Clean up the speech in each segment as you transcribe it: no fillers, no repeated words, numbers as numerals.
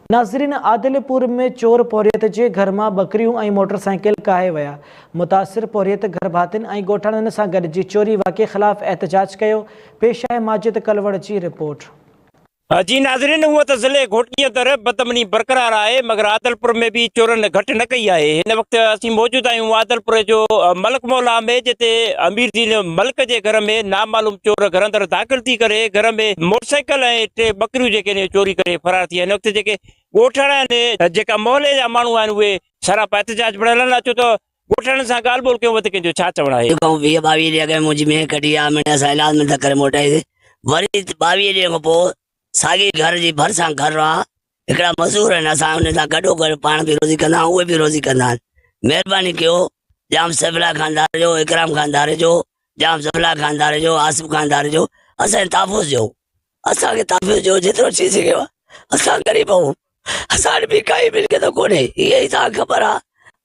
नाज़रीन, आदिलपुर में चोर पौरियत के घर में बकरियों और मोटरसाइकिल काहे वया। मुतासिर पौरियत घर भातिन और गोठाणन से गॾिजी चोरी वाक़े खिलाफ एहतजाज कियो। पेश है माजिद कलवड़ की रिपोर्ट। जी नाज़रीन, हूँ तो ज़िले घोटकीअ तरफ़ बदमनी बरक़रार है, मगर आदलपुर में भी चोरन घट न कई है। इन वक्त असीं मौजूद आहियूं आदलपुर जो मलक मौला में, जिते अमीर दीन मलिक के घर में नामालूम चोर घर अंदर दाख़िल थी करे घर में मोटरसाइकिल और 3 बकरियूं जेके चोरी करे फरार थी। इन वक्त जेके गोठाणा ने जेका मोहल्ले जा माण्हू आहिनि उहे सरापा एहतजाज बढ़ियल आहिनि। अचो तो गोठाणनि सां ॻाल्हि ॿोल कयूं, वधीक जो छा चवणु आहे। 20-22 ॾींहं अॻु मुंहिंजी में कढी आहे, मैंने असां इलाज में करे मोटाई वरी 22 ॾींहं खां पोइ साॻी घर जी भरिसां घर आहे, हिकिड़ा मज़दूर आहिनि, असां उन सां गॾो गॾु पाण बि रोज़ी कंदा आहियूं, उहे बि रोज़ी कंदा आहिनि। महिरबानी कयो, जाम सैफला खानदार जो, इकराम खानदार जो, जाम सैफला खानदार जो, आसिफ खानदार जो, असांजे तहफ़ुज़ जो, असांखे तहफ़ुज़ जो जेतिरो थी सघेव। असां ग़रीब आहियूं, असां बि काई मिल्कियत कोन्हे, इहे ई तव्हांखे ख़बर आहे।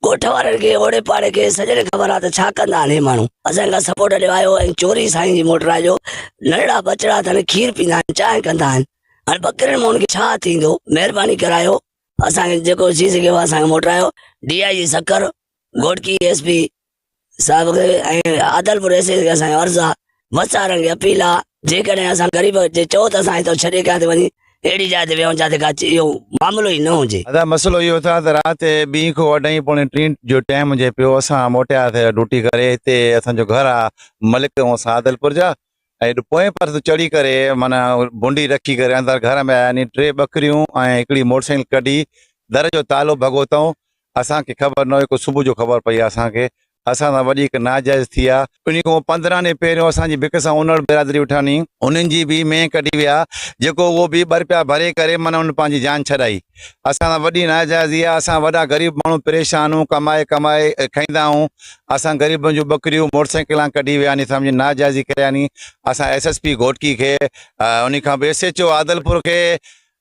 ॻोठ वारनि खे ओड़े पाड़े खे सॼे ख़बर आहे त छा कंदा आहिनि माण्हू। असांखे सपोर्ट ॾियो आयो ऐं चोरी साईं जी मोटर जो नंढड़ा बचड़ा अथनि, खीर पींदा आहिनि, चांहि कंदा आहिनि। हाणे बकरियुनि माण्हुनि खे छा थींदो, महिरबानी करायो, असांखे जेको थी सघेव असांखे मोटायो। DIG सकर, घोटकी SP साहिब खे ऐं आदलपुर एसए खे असांजो अर्ज़ु आहे, वसारनि खे अपील आहे, जेकॾहिं असां ग़रीब जे चओ त असां हितां छॾे किथे वञी अहिड़ी जाइ ते वेहूं जिते का इहो मामिलो ई न हुजे। अदा मसलो इहो था त राति 2 खां 2:30 जो टाइम जे पियो असां मोटियासीं ड्यूटी करे। हिते असांजो घर आहे मलिक असां आदलपुर जा, ऐं पोएं पासे चढ़ी करे माना भुंडी रखी करे अंदरि घर में आया नी 3 बकरियूं ऐं हिकिड़ी मोटरसाइकिल कढी दर जो तालो भॻो अथऊं। असांखे ख़बर न हुई, को सुबुह जो ख़बर पई असांखे, असां सां वॾी हिकु नाजाइज़ थी आहे। उन खां 15 ॾींहं पहिरियों असांजी भिक सां उनड़ बिरादरी उठानी, उन्हनि जी बि में कढी विया, जेको उहो बि 2 रुपया भरे करे माना उन पंहिंजी जान छॾाई। असां सां वॾी नाजाइज़ी आहे, असां वॾा ग़रीब माण्हू परेशान आहियूं, कमाए खाईंदा आहियूं। असां ग़रीबनि जूं बकरियूं मोटरसाइकिलां कढी विया नी, सम्झि नाजाइज़ी कयानी। असां SSP घोटकी खे, उन खां बि SHO आदलपुर खे,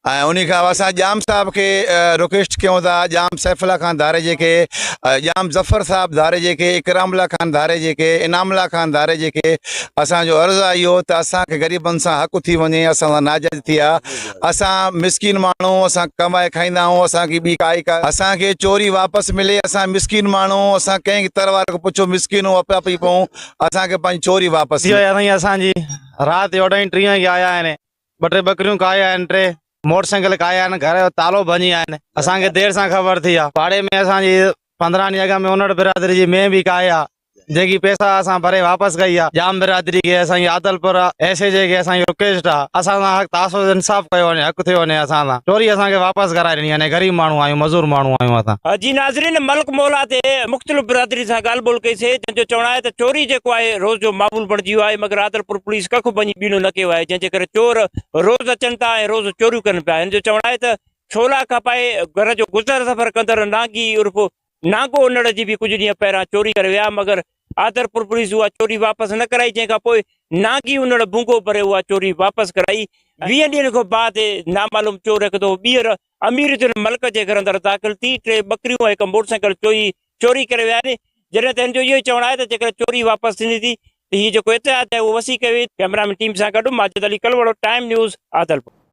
ऐं उन खां असां जाम साहब खे रिक्वेस्ट कयूं था, जाम सैफला खान धारे जेके, जाम ज़फ़र साहब धारे जेके, इकरामुल्ला खान धारे जेके, इनामुल्ला खान धारे जेके, असांजो अर्ज़ु आहे इहो त असांखे ग़रीबनि सां हक़ थी वञे, असां सां नाजाइज़ थी आहे। असां मिसकिन माण्हू, असां कमाए खाईंदा आहियूं, असांखे ॿी काई असांखे चोरी वापसि मिले। असां मिसकिन माण्हू, असां कंहिं तरवार खां पुछो मिसकिनूं अपा पई पऊं, असांखे पंहिंजी चोरी वापसि असांजी राति 2:30 के आया आहिनि, 2-3 बकरियूं काया आहिनि, 3 मोटरसाइकिल काया आहिनि, घर जो तालो भञी आहिनि। असांखे देर सां ख़बर थी आहे। पाड़े में असांजी 15 ॾींहं अॻु में उनड़ बिरादरी जी में बि काया, जेकी पैसा असां भरे वापसि कई आहे। जाम बिरादरी खे, असांजी आदलपुर SAJ खे असांजी रिक्वेस्ट आहे, असां सां हक़ तहफ़ुज़ इंसाफ़ कयो वञे, हक़ थियो वञे। असां सां चोरी असांखे वापसि कराए ॾिनी आहे, ग़रीब माण्हू आहियूं, मज़दूर माण्हू आहियूं असां। जी नाज़रीन, मलक मौला ते मुख़्तलिफ़ बिरादरी सां ॻाल्हि ॿोल कईसीं, जंहिंजो चवणु आहे त चोरी जेको आहे रोज़ जो मामूल बणिजी वियो आहे, मगर आदलपुर पुलिस कख वञी बीनो न कयो आहे, जंहिंजे करे चोर रोज़ अचनि था ऐं रोज़ चोरियूं कनि पिया। हिन जो चवणु आहे त छोला खां पाए घर जो गुज़र सफ़र कंदड़ नागी उर्फ़ नागो उनड़ जी बि कुझु ॾींहं पहिरां चोरी करे विया, मगर आदलपुर पुलिस उहा चोरी वापसि न कराई, जंहिंखां पोइ नागी उनड़ भूंगो भरे उहा चोरी वापसि कराई। 20 ॾींहनि खां बाद नामालूम चोर हिकु दफ़ो ॿीहर अमीर दीन मलिक जे घर अंदरि दाख़िल थी 3 बकरियूं ऐं 1 मोटरसाइकिल चोरी करे विया आहिनि। जॾहिं त हिन जो इहो ई चवणु आहे त जेकर चोरी वापसि थींदी थी त हीउ जेको एहतियात आहे उहो वसी कयो। कैमरामैन टीम सां गॾु माजिद अली कलवड़, टाइम न्यूज़, आदलपुर।